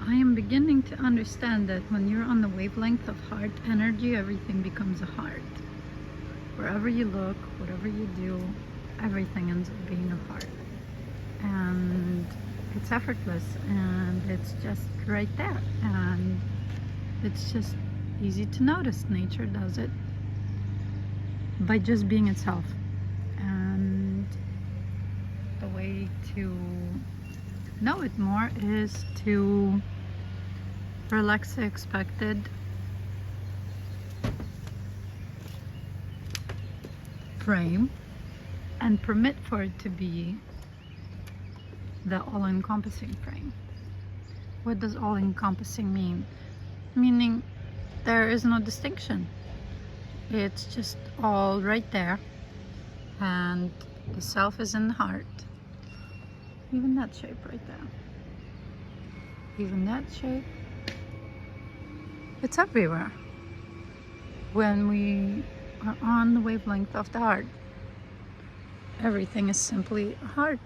I am beginning to understand that when you're on the wavelength of heart energy, everything becomes a heart. Wherever you look, whatever you do, everything ends up being a heart. And it's effortless, and it's just right there. And it's just easy to notice. Nature does it by just being itself. And the way to know it more is to relax the expected frame and permit for it to be the all-encompassing frame. What does all-encompassing mean? Meaning there is no distinction. It's just all right there, and the self is in the heart. Even that shape right there. Even that shape. It's everywhere. When we are on the wavelength of the heart, everything is simply a heart.